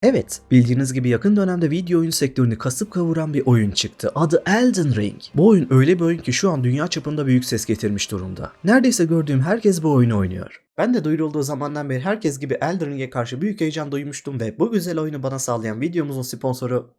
Evet, bildiğiniz gibi yakın dönemde video oyun sektörünü kasıp kavuran bir oyun çıktı. Adı Elden Ring. Bu oyun öyle bir oyun ki şu an dünya çapında büyük ses getirmiş durumda. Neredeyse gördüğüm herkes bu oyunu oynuyor. Ben de duyurulduğu zamandan beri herkes gibi Elden Ring'e karşı büyük heyecan duymuştum ve bu güzel oyunu bana sağlayan videomuzun sponsoru...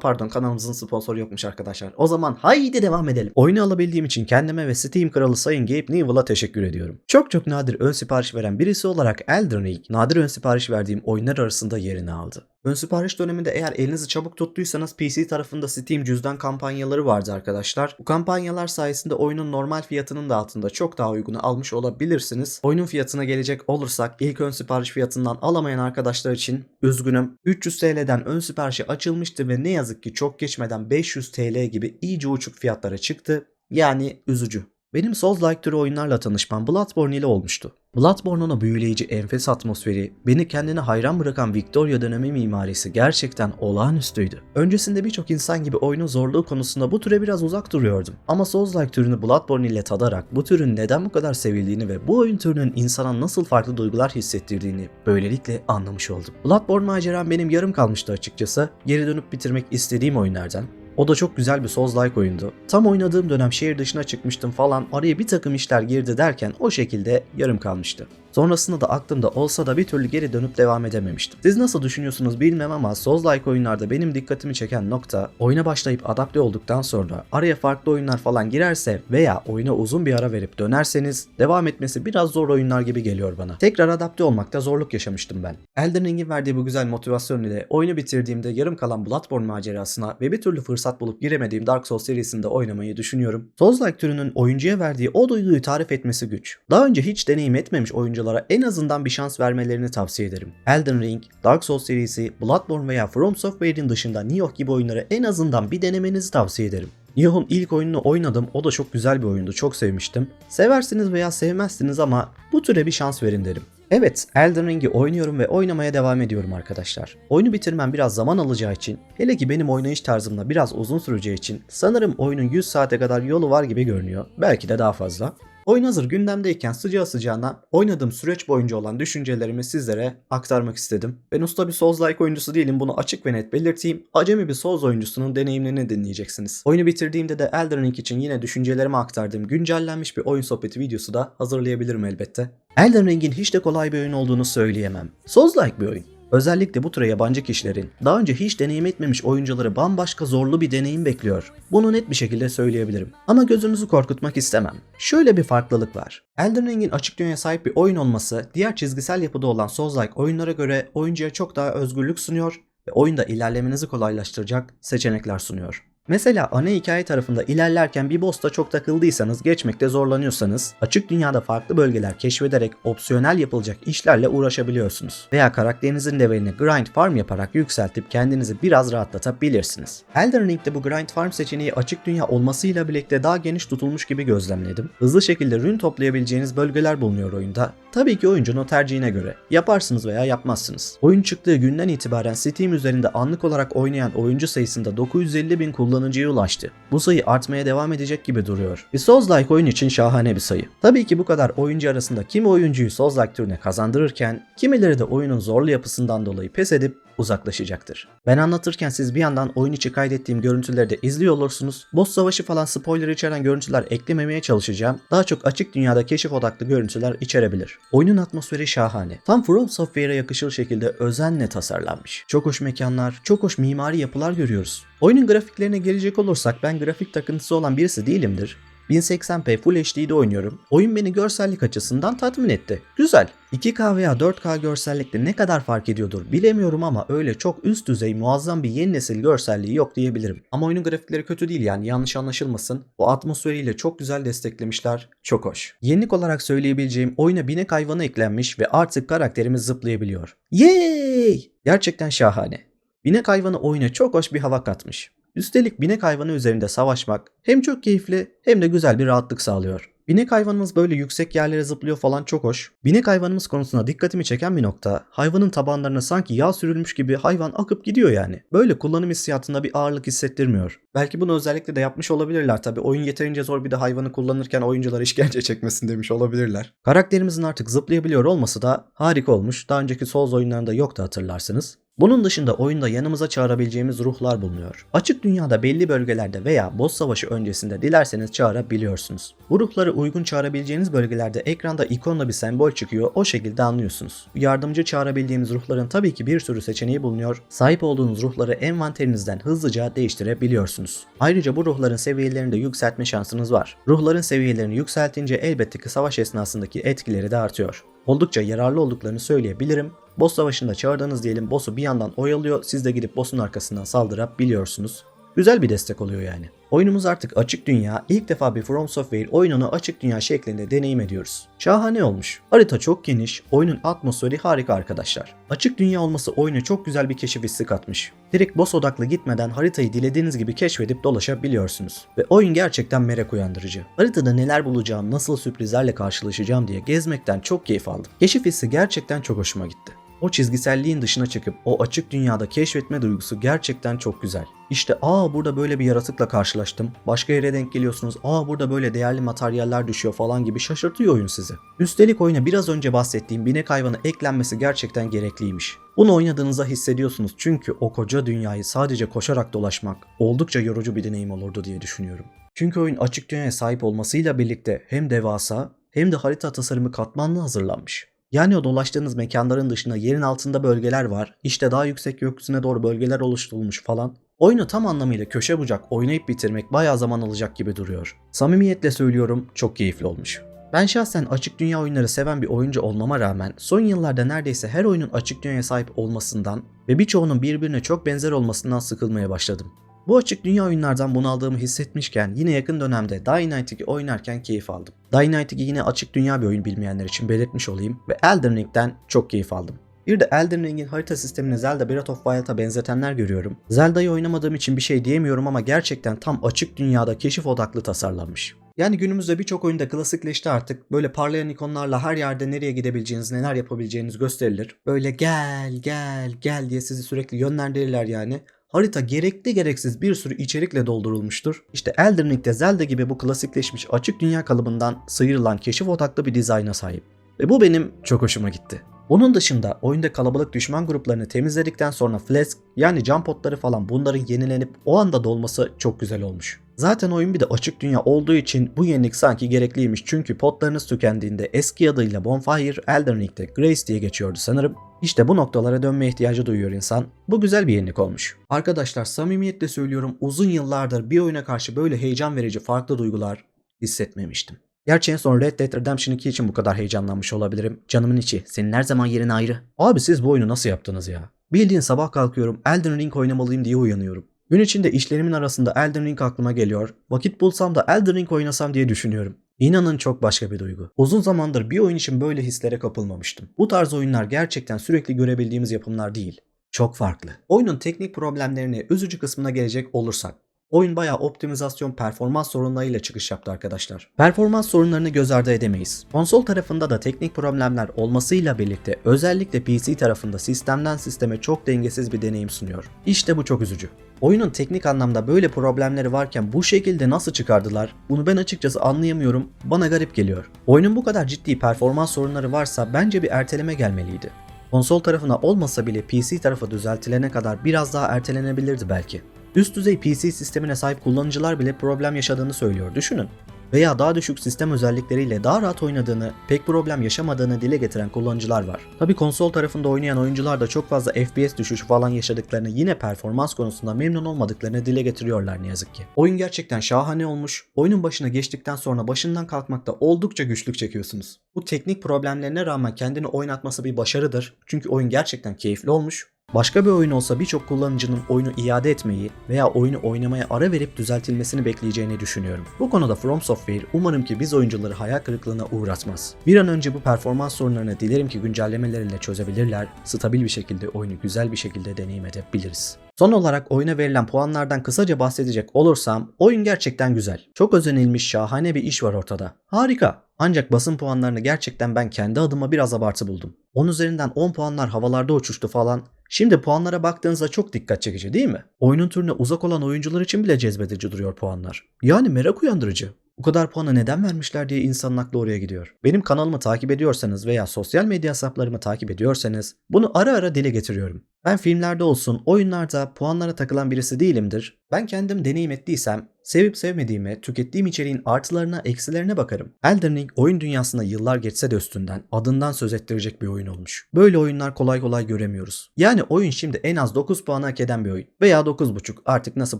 pardon, kanalımızın sponsoru yokmuş arkadaşlar. O zaman haydi devam edelim. Oyunu alabildiğim için kendime ve Steam kralı Sayın Gabe Newell'a teşekkür ediyorum. Çok nadir ön sipariş veren birisi olarak Elden Ring, nadir ön sipariş verdiğim oyunlar arasında yerini aldı. Ön sipariş döneminde eğer elinizi çabuk tuttuysanız PC tarafında Steam cüzdan kampanyaları vardı arkadaşlar. Bu kampanyalar sayesinde oyunun normal fiyatının da altında çok daha uygunu almış olabilirsiniz. Oyunun fiyatına gelecek olursak ilk ön sipariş fiyatından alamayan arkadaşlar için üzgünüm. 300 TL'den ön siparişi açılmıştı ve ne yazık ki çok geçmeden 500 TL gibi iyice uçuk fiyatlara çıktı. Yani üzücü. Benim Souls-like türü oyunlarla tanışmam Bloodborne ile olmuştu. Bloodborne'un o büyüleyici enfes atmosferi, beni kendine hayran bırakan Victoria dönemi mimarisi gerçekten olağanüstüydü. Öncesinde birçok insan gibi oyunun zorluğu konusunda bu türe biraz uzak duruyordum. Ama Souls-like türünü Bloodborne ile tadarak bu türün neden bu kadar sevildiğini ve bu oyun türünün insana nasıl farklı duygular hissettirdiğini böylelikle anlamış oldum. Bloodborne maceram benim yarım kalmıştı açıkçası. Geri dönüp bitirmek istediğim oyunlardan. O da çok güzel bir Souls-like oyundu. Tam oynadığım dönem şehir dışına çıkmıştım falan, araya bir takım işler girdi derken o şekilde yarım kalmıştı. Sonrasında da aklımda olsa da bir türlü geri dönüp devam edememiştim. Siz nasıl düşünüyorsunuz bilmem ama Souls-like oyunlarda benim dikkatimi çeken nokta, oyuna başlayıp adapte olduktan sonra araya farklı oyunlar falan girerse veya oyuna uzun bir ara verip dönerseniz devam etmesi biraz zor oyunlar gibi geliyor bana. Tekrar adapte olmakta zorluk yaşamıştım ben. Elden Ring'in verdiği bu güzel motivasyon ile oyunu bitirdiğimde yarım kalan Bloodborne macerasına ve bir türlü fırsat bulup giremediğim Dark Souls serisinde oynamayı düşünüyorum. Souls-like türünün oyuncuya verdiği o duyguyu tarif etmesi güç. Daha önce hiç deneyim etmemiş oyunculara en azından bir şans vermelerini tavsiye ederim. Elden Ring, Dark Souls serisi, Bloodborne veya From Software'in dışında Nioh gibi oyunları en azından bir denemenizi tavsiye ederim. Nioh'un ilk oyununu oynadım, o da çok güzel bir oyundu, çok sevmiştim. Seversiniz veya sevmezsiniz ama bu türe bir şans verin derim. Evet, Elden Ring'i oynuyorum ve oynamaya devam ediyorum arkadaşlar. Oyunu bitirmem biraz zaman alacağı için, hele ki benim oynayış tarzımla biraz uzun süreceği için sanırım oyunun 100 saate kadar yolu var gibi görünüyor. Belki de daha fazla. Oyun hazır gündemdeyken sıcağı sıcağına oynadığım süreç boyunca olan düşüncelerimi sizlere aktarmak istedim. Ben usta bir Souls-like oyuncusu değilim, bunu açık ve net belirteyim. Acemi bir Souls oyuncusunun deneyimlerini dinleyeceksiniz. Oyunu bitirdiğimde de Elden Ring için yine düşüncelerimi aktardığım güncellenmiş bir oyun sohbeti videosu da hazırlayabilirim elbette. Elden Ring'in hiç de kolay bir oyun olduğunu söyleyemem. Souls-like bir oyun. Özellikle bu türe yabancı kişilerin, daha önce hiç deneyim etmemiş oyuncuları bambaşka zorlu bir deneyim bekliyor. Bunu net bir şekilde söyleyebilirim. Ama gözünüzü korkutmak istemem. Şöyle bir farklılık var. Elden Ring'in açık dünyaya sahip bir oyun olması, diğer çizgisel yapıda olan Souls-like oyunlara göre oyuncuya çok daha özgürlük sunuyor ve oyunda ilerlemenizi kolaylaştıracak seçenekler sunuyor. Mesela ana hikaye tarafında ilerlerken bir boss'ta çok takıldıysanız, geçmekte zorlanıyorsanız, açık dünyada farklı bölgeler keşfederek opsiyonel yapılacak işlerle uğraşabiliyorsunuz. Veya karakterinizin levelini grind farm yaparak yükseltip kendinizi biraz rahatlatabilirsiniz. Elden Ring'de bu grind farm seçeneği açık dünya olmasıyla birlikte daha geniş tutulmuş gibi gözlemledim. Hızlı şekilde rune toplayabileceğiniz bölgeler bulunuyor oyunda. Tabii ki oyuncunun tercihine göre. Yaparsınız veya yapmazsınız. Oyun çıktığı günden itibaren Steam üzerinde anlık olarak oynayan oyuncu sayısında 950.000 kullanıcıya ulaştı. Bu sayı artmaya devam edecek gibi duruyor. Bir Souls-like oyun için şahane bir sayı. Tabii ki bu kadar oyuncu arasında kimi oyuncuyu Souls-like türüne kazandırırken, kimileri de oyunun zorlu yapısından dolayı pes edip uzaklaşacaktır. Ben anlatırken siz bir yandan oyun içi kaydettiğim görüntüleri de izliyor olursunuz. Boss savaşı falan spoiler içeren görüntüler eklememeye çalışacağım. Daha çok açık dünyada keşif odaklı görüntüler içerebilir. Oyunun atmosferi şahane. Tam From Software'a yakışır şekilde özenle tasarlanmış. Çok hoş mekanlar, çok hoş mimari yapılar görüyoruz. Oyunun grafiklerine gelecek olursak ben grafik takıntısı olan birisi değilimdir. 1080p Full HD'de oynuyorum. Oyun beni görsellik açısından tatmin etti. Güzel. 2K veya 4K görsellikte ne kadar fark ediyordur bilemiyorum ama öyle çok üst düzey muazzam bir yeni nesil görselliği yok diyebilirim. Ama oyunun grafikleri kötü değil, yani yanlış anlaşılmasın. O atmosferiyle çok güzel desteklemişler. Çok hoş. Yenilik olarak söyleyebileceğim, oyuna binek hayvanı eklenmiş ve artık karakterimiz zıplayabiliyor. Yay! Gerçekten şahane. Binek hayvanı oyuna çok hoş bir hava katmış. Üstelik binek hayvanı üzerinde savaşmak hem çok keyifli hem de güzel bir rahatlık sağlıyor. Binek hayvanımız böyle yüksek yerlere zıplıyor falan, çok hoş. Binek hayvanımız konusunda dikkatimi çeken bir nokta, hayvanın tabanlarına sanki yağ sürülmüş gibi hayvan akıp gidiyor yani. Böyle kullanım hissiyatında bir ağırlık hissettirmiyor. Belki bunu özellikle de yapmış olabilirler tabi. Oyun yeterince zor, bir de hayvanı kullanırken oyuncular işkence çekmesin demiş olabilirler. Karakterimizin artık zıplayabiliyor olması da harika olmuş. Daha önceki Souls oyunlarında yoktu, hatırlarsınız. Bunun dışında oyunda yanımıza çağırabileceğimiz ruhlar bulunuyor. Açık dünyada belli bölgelerde veya boss savaşı öncesinde dilerseniz çağırabiliyorsunuz. Bu ruhları uygun çağırabileceğiniz bölgelerde ekranda ikonla bir sembol çıkıyor, o şekilde anlıyorsunuz. Yardımcı çağırabildiğimiz ruhların tabii ki bir sürü seçeneği bulunuyor. Sahip olduğunuz ruhları envanterinizden hızlıca değiştirebiliyorsunuz. Ayrıca bu ruhların seviyelerini de yükseltme şansınız var. Ruhların seviyelerini yükseltince elbette ki savaş esnasındaki etkileri de artıyor. Oldukça yararlı olduklarını söyleyebilirim. Boss savaşında çağırdığınız diyelim boss'u bir yandan oyalıyor, siz de gidip boss'un arkasından saldırabiliyorsunuz. Güzel bir destek oluyor yani. Oyunumuz artık açık dünya, ilk defa bir From Software oyununu açık dünya şeklinde deneyim ediyoruz. Şahane olmuş. Harita çok geniş, oyunun atmosferi harika arkadaşlar. Açık dünya olması oyuna çok güzel bir keşif hissi katmış. Direkt boss odaklı gitmeden haritayı dilediğiniz gibi keşfedip dolaşabiliyorsunuz. Ve oyun gerçekten merak uyandırıcı. Haritada neler bulacağım, nasıl sürprizlerle karşılaşacağım diye gezmekten çok keyif aldım. Keşif hissi gerçekten çok hoşuma gitti. O çizgiselliğin dışına çıkıp o açık dünyada keşfetme duygusu gerçekten çok güzel. İşte burada böyle bir yaratıkla karşılaştım. Başka yere denk geliyorsunuz. Burada böyle değerli materyaller düşüyor falan gibi şaşırtıyor oyun sizi. Üstelik oyuna biraz önce bahsettiğim binek hayvanı eklenmesi gerçekten gerekliymiş. Bunu oynadığınızda hissediyorsunuz çünkü o koca dünyayı sadece koşarak dolaşmak oldukça yorucu bir deneyim olurdu diye düşünüyorum. Çünkü oyun açık dünyaya sahip olmasıyla birlikte hem devasa hem de harita tasarımı katmanlı hazırlanmış. Yani o dolaştığınız mekanların dışında yerin altında bölgeler var. İşte daha yüksek gökyüzüne doğru bölgeler oluşturulmuş falan. Oyunu tam anlamıyla köşe bucak oynayıp bitirmek bayağı zaman alacak gibi duruyor. Samimiyetle söylüyorum, çok keyifli olmuş. Ben şahsen açık dünya oyunları seven bir oyuncu olmama rağmen son yıllarda neredeyse her oyunun açık dünyaya sahip olmasından ve birçoğunun birbirine çok benzer olmasından sıkılmaya başladım. Bu açık dünya oyunlardan bunaldığımı hissetmişken yine yakın dönemde Dying Light 2 oynarken keyif aldım. Dying Light 2 yine açık dünya bir oyun, bilmeyenler için belirtmiş olayım, ve Elden Ring'den çok keyif aldım. Bir de Elden Ring'in harita sistemini Zelda Breath of Wild'a benzetenler görüyorum. Zelda'yı oynamadığım için bir şey diyemiyorum ama gerçekten tam açık dünyada keşif odaklı tasarlanmış. Yani günümüzde birçok oyunda klasikleşti artık. Böyle parlayan ikonlarla her yerde nereye gidebileceğiniz, neler yapabileceğiniz gösterilir. Böyle gel gel gel diye sizi sürekli yönlendirirler yani. Harita gerekli gereksiz bir sürü içerikle doldurulmuştur. İşte Elden Ring de Zelda gibi bu klasikleşmiş açık dünya kalıbından sıyrılan keşif odaklı bir dizayna sahip. Ve bu benim çok hoşuma gitti. Onun dışında oyunda kalabalık düşman gruplarını temizledikten sonra flask yani can potları falan, bunların yenilenip o anda dolması çok güzel olmuş. Zaten oyun bir de açık dünya olduğu için bu yenilik sanki gerekliymiş, çünkü potlarınız tükendiğinde eski adıyla Bonfire, Elden Ring'de Grace diye geçiyordu sanırım. İşte bu noktalara dönme ihtiyacı duyuyor insan. Bu güzel bir yenilik olmuş. Arkadaşlar samimiyetle söylüyorum, uzun yıllardır bir oyuna karşı böyle heyecan verici farklı duygular hissetmemiştim. Gerçi en son Red Dead Redemption 2 için bu kadar heyecanlanmış olabilirim. Canımın içi, senin her zaman yerin ayrı. Abi siz bu oyunu nasıl yaptınız ya? Bildiğin sabah kalkıyorum, Elden Ring oynamalıyım diye uyanıyorum. Gün içinde işlerimin arasında Elden Ring aklıma geliyor. Vakit bulsam da Elden Ring oynasam diye düşünüyorum. İnanın çok başka bir duygu. Uzun zamandır bir oyun için böyle hislere kapılmamıştım. Bu tarz oyunlar gerçekten sürekli görebildiğimiz yapımlar değil. Çok farklı. Oyunun teknik problemlerine, üzücü kısmına gelecek olursak, oyun bayağı optimizasyon, performans sorunlarıyla çıkış yaptı arkadaşlar. Performans sorunlarını göz ardı edemeyiz. Konsol tarafında da teknik problemler olmasıyla birlikte özellikle PC tarafında sistemden sisteme çok dengesiz bir deneyim sunuyor. İşte bu çok üzücü. Oyunun teknik anlamda böyle problemleri varken bu şekilde nasıl çıkardılar? Bunu ben açıkçası anlayamıyorum. Bana garip geliyor. Oyunun bu kadar ciddi performans sorunları varsa bence bir erteleme gelmeliydi. Konsol tarafına olmasa bile PC tarafı düzeltilene kadar biraz daha ertelenebilirdi belki. Üst düzey PC sistemine sahip kullanıcılar bile problem yaşadığını söylüyor, düşünün. Veya daha düşük sistem özellikleriyle daha rahat oynadığını, pek problem yaşamadığını dile getiren kullanıcılar var. Tabi konsol tarafında oynayan oyuncular da çok fazla FPS düşüşü falan yaşadıklarını, yine performans konusunda memnun olmadıklarını dile getiriyorlar ne yazık ki. Oyun gerçekten şahane olmuş. Oyunun başına geçtikten sonra başından kalkmakta oldukça güçlük çekiyorsunuz. Bu teknik problemlerine rağmen kendini oynatması bir başarıdır. Çünkü oyun gerçekten keyifli olmuş. Başka bir oyun olsa birçok kullanıcının oyunu iade etmeyi veya oyunu oynamaya ara verip düzeltilmesini bekleyeceğini düşünüyorum. Bu konuda From Software umarım ki biz oyuncuları hayal kırıklığına uğratmaz. Bir an önce bu performans sorunlarını dilerim ki güncellemeleriyle çözebilirler, stabil bir şekilde oyunu güzel bir şekilde deneyim edebiliriz. Son olarak oyuna verilen puanlardan kısaca bahsedecek olursam oyun gerçekten güzel. Çok özenilmiş şahane bir iş var ortada. Harika. Ancak basın puanlarını gerçekten ben kendi adıma biraz abartı buldum. 10 üzerinden 10 puanlar havalarda uçuştu falan. Şimdi puanlara baktığınızda çok dikkat çekici değil mi? Oyunun türüne uzak olan oyuncular için bile cezbedici duruyor puanlar. Yani merak uyandırıcı. Bu kadar puanı neden vermişler diye insanın aklı oraya gidiyor. Benim kanalımı takip ediyorsanız veya sosyal medya hesaplarımı takip ediyorsanız bunu ara ara dile getiriyorum. Ben filmlerde olsun, oyunlarda puanlara takılan birisi değilimdir. Ben kendim deneyim ettiysem, sevip sevmediğime, tükettiğim içeriğin artılarına, eksilerine bakarım. Elden Ring oyun dünyasında yıllar geçse de üstünden adından söz ettirecek bir oyun olmuş. Böyle oyunlar kolay kolay göremiyoruz. Yani oyun şimdi en az 9 puanı hak eden bir oyun. Veya 9,5 artık nasıl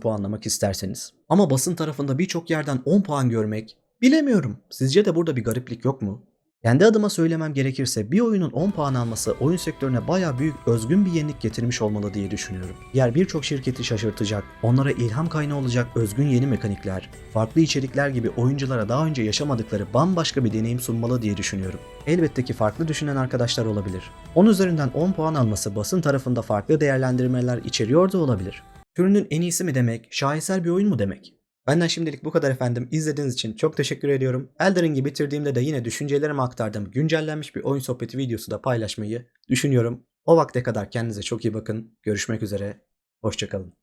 puanlamak isterseniz. Ama basın tarafında birçok yerden 10 puan görmek, bilemiyorum. Sizce de burada bir gariplik yok mu? Kendi adıma söylemem gerekirse bir oyunun 10 puan alması oyun sektörüne baya büyük özgün bir yenilik getirmiş olmalı diye düşünüyorum. Diğer birçok şirketi şaşırtacak, onlara ilham kaynağı olacak özgün yeni mekanikler, farklı içerikler gibi oyunculara daha önce yaşamadıkları bambaşka bir deneyim sunmalı diye düşünüyorum. Elbette ki farklı düşünen arkadaşlar olabilir. 10 üzerinden 10 puan alması basın tarafında farklı değerlendirmeler içeriyor da olabilir. Türünün en iyisi mi demek, şaheser bir oyun mu demek? Benden şimdilik bu kadar efendim. İzlediğiniz için çok teşekkür ediyorum. Elden Ring'i bitirdiğimde de yine düşüncelerimi aktardığım güncellenmiş bir oyun sohbeti videosu da paylaşmayı düşünüyorum. O vakte kadar kendinize çok iyi bakın. Görüşmek üzere. Hoşça kalın.